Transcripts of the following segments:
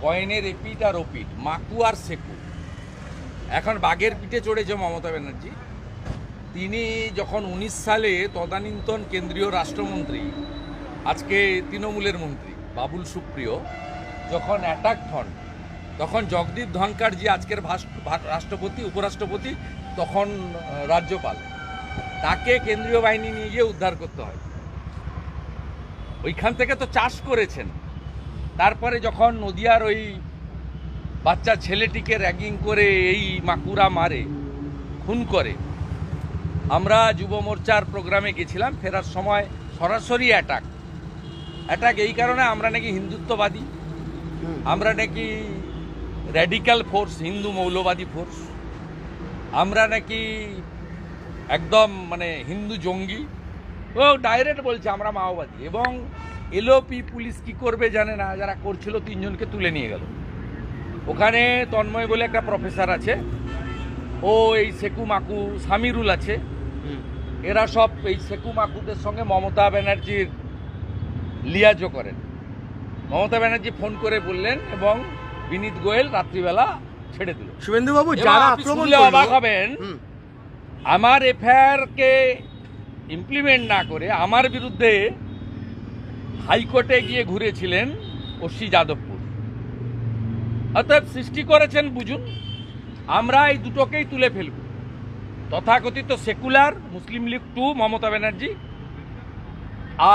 কয়েনের এপিট আর ওপিট, মাকু আর সেকু। এখন বাঘের পিঠে চড়েছে মমতা ব্যানার্জি। তিনি যখন 19 সালে তদানীন্তন কেন্দ্রীয় রাষ্ট্রমন্ত্রী, আজকে তৃণমূলের মন্ত্রী বাবুল সুপ্রিয় যখন অ্যাটাক হন, তখন জগদীপ ধনখড়জি আজকের রাষ্ট্রপতি, উপরাষ্ট্রপতি, তখন রাজ্যপাল, তাকে কেন্দ্রীয় বাহিনী নিয়ে গিয়ে উদ্ধার করতে হয়। ওইখান থেকে তো চাষ করেছেন। তারপরে যখন নদিয়ার ওই বাচ্চা ছেলেটিকে র্যাগিং করে এই মাকুরা মারে, খুন করে, আমরা যুব মোর্চার প্রোগ্রামে গেছিলাম, ফেরার সময় সরাসরি অ্যাটাক এই কারণে আমরা নাকি হিন্দুত্ববাদী, আমরা নাকি র্যাডিক্যাল ফোর্স, হিন্দু মৌলবাদী ফোর্স, আমরা নাকি একদম মানে হিন্দু জঙ্গি। ও ডাইরেক্ট বলছে আমরা মাওবাদী। এবং এলওপি পুলিশ কি করবে জানে না, যারা করছিল 3 জনকে তুলে নিয়ে গেল। ওখানে তন্ময় বলে একটা প্রফেসর আছে, ও এই সেকু মাকু, সামিরুল আছে, এরা সব এই সেকু মাকুদের সঙ্গে মমতা ব্যানার্জির লিয়াজও করেন। মমতা ব্যানার্জি ফোন করে বললেন এবং বিনীত গোয়েল রাত্রিবেলা ছেড়ে দিল। শুভেন্দুবাবু, যারা আক্রমণ করলো, অবাক হবেন, আমার এফআইআর কে ইমপ্লিমেন্ট না করে আমার বিরুদ্ধে হাইকোর্টে গিয়ে ঘুরেছিলেন ওসি যাদবপুর। অতএব সৃষ্টি করেছেন, বুঝুন। আমরা এই দুটোকেই তুলে ফেলব। তথাকথিত সেকুলার মুসলিম লীগ 2 মমতা ব্যানার্জি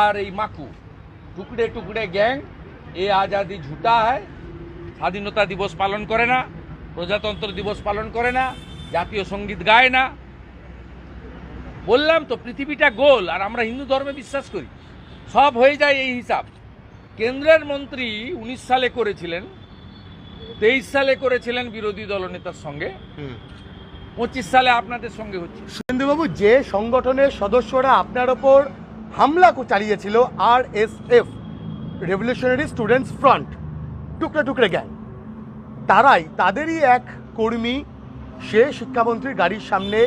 আর এই মাকু টুকড়ে টুকড়ে গ্যাং, এ আজাদি ঝুটা হয়, স্বাধীনতা দিবস পালন করে না, প্রজাতন্ত্র দিবস পালন করে না, জাতীয় সঙ্গীত গায় না। বললাম তো, পৃথিবীটা গোল আর আমরা হিন্দু ধর্মে বিশ্বাস করি, সব হয়ে যায় এই হিসাব। কেন্দ্রের মন্ত্রী 19 সালে করেছিলেন, 23 সালে করেছিলেন বিরোধী দলনেতার সঙ্গে, 25 সালে আপনাদের সঙ্গে হচ্ছে। শুভেন্দুবাবু, যে সংগঠনের সদস্যরা আপনার ওপর হামলা চালিয়েছিল, RSF, রেভলিউশনারি স্টুডেন্টস ফ্রন্ট, টুকরে টুকরে গ্যাং, তাদেরই এক কর্মী সে শিক্ষামন্ত্রীর গাড়ির সামনে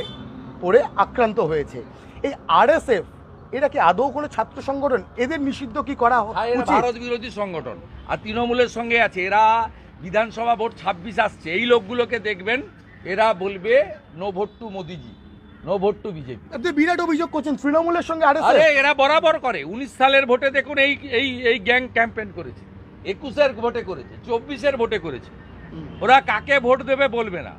পড়ে আক্রান্ত হয়েছে। এই RSF, এটা কি আদৌ কোনো ছাত্র সংগঠন? এদের নিষিদ্ধ কি করা উচিত? ভারত বিরোধী সংগঠন আর তৃণমূলের সঙ্গে আছে। এরা বিধানসভা ভোট 26 আসছে, এই লোকগুলোকে দেখবেন, এরা বলবে নো ভোট টু মোদিজি, নো ভোট টু বিজেপি। আপনি বিরাট অভিযোগ করছেন তৃণমূলের সঙ্গে RSF। আরে এরা বরাবর করে। 19 সালের ভোটে দেখুন এই এই এই গ্যাং ক্যাম্পেইন করেছে, 21-এর ভোটে করেছে, 24-এর ভোটে করেছে। ওরা কাকে ভোট দেবে বলবে না,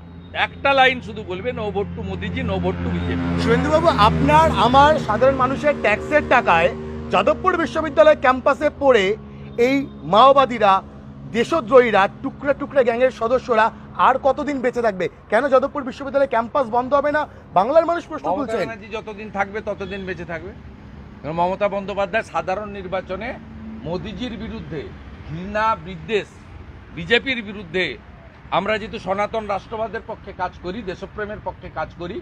একটা লাইন শুধু বলবে নো ভোট টু মোদিজি, নো ভোট টু বিজেপি। শুভেন্দুবাবু, আপনার আমার সাধারণ মানুষের ট্যাক্সের টাকায় যাদবপুর বিশ্ববিদ্যালয় ক্যাম্পাসে পড়ে এই মাওবাদীরা, দেশদ্রোহীরা, টুকরে টুকরে গ্যাংয়ের সদস্যরা আর কতদিন বেঁচে থাকবে? কেন যাদবপুর বিশ্ববিদ্যালয় ক্যাম্পাস বন্ধ হবে না? বাংলার মানুষ প্রশ্ন তুলছেন। মমতা ব্যানার্জি যতদিন থাকবে ততদিন বেঁচে থাকবে। কারণ মমতা বন্দ্যোপাধ্যায় সাধারণ নির্বাচনে মোদিজির বিরুদ্ধে ঘৃণা, বিদ্বেষ, বিজেপির বিরুদ্ধে, আমরা যেহেতু সনাতন রাষ্ট্রবাদের পক্ষে কাজ করি, দেশপ্রেমের পক্ষে কাজ করি,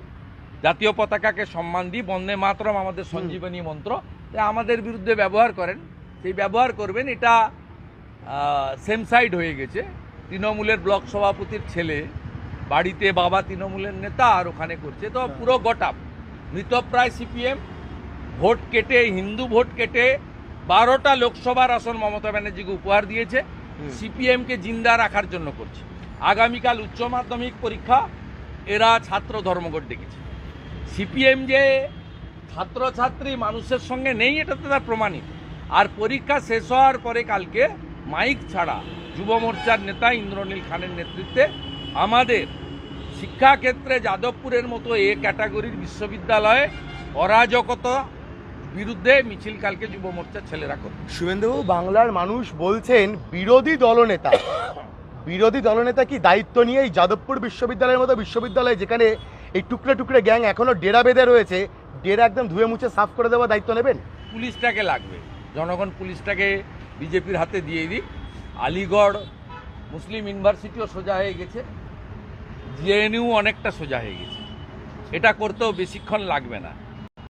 জাতীয় পতাকাকে সম্মান দিই, বন্দে মাতরম আমাদের সঞ্জীবনী মন্ত্র, তাই আমাদের বিরুদ্ধে ব্যবহার করেন, সেই ব্যবহার করবেন। এটা সেম সাইড হয়ে গেছে। তৃণমূলের ব্লক সভাপতির ছেলে বাড়িতে বাবা তৃণমূলের নেতা আর ওখানে করছে, তো পুরো গটাপ মৃতপ্রায় সিপিএম। ভোট কেটে, হিন্দু ভোট কেটে 12টা লোকসভার আসন মমতা ব্যানার্জিকে উপহার দিয়েছে, সিপিএমকে জিন্দা রাখার জন্য করছে। আগামীকাল উচ্চ মাধ্যমিক পরীক্ষা, এরা ছাত্র ধর্মঘট ডেকেছে। সিপিএম যে ছাত্রছাত্রী মানুষের সঙ্গে নেই, এটা তো তার প্রমাণিত। আর পরীক্ষা শেষ হওয়ার পরে কালকে মাইক ছাড়া যুব মোর্চার নেতা ইন্দ্রনীল খানের নেতৃত্বে আমাদের শিক্ষাক্ষেত্রে যাদবপুরের মতো এ ক্যাটাগরির বিশ্ববিদ্যালয়ে অরাজকতা বিরুদ্ধে মিছিল কালকে যুব মোর্চার ছেলেরা করবে। শুভেন্দুবাবু, বাংলার মানুষ বলছেন বিরোধী দলনেতা কি দায়িত্ব নিয়ে এই যাদবপুর বিশ্ববিদ্যালয়ের মতো বিশ্ববিদ্যালয়, যেখানে এই টুকরে টুকরে গ্যাং এখনো ডেরা বেঁধে রয়েছে, ডেরা একদম ধুয়ে মুছে সাফ করে দেওয়ার দায়িত্ব নেবেন? পুলিশটাকে লাগবে, জনগণ পুলিশটাকে বিজেপির হাতে দিয়ে দিক। আলিগড় মুসলিম ইউনিভার্সিটিও সোজা হয়ে গেছে, জেএনইউ অনেকটা সোজা হয়ে গেছে। এটা করতেও বেশিক্ষণ লাগবে না।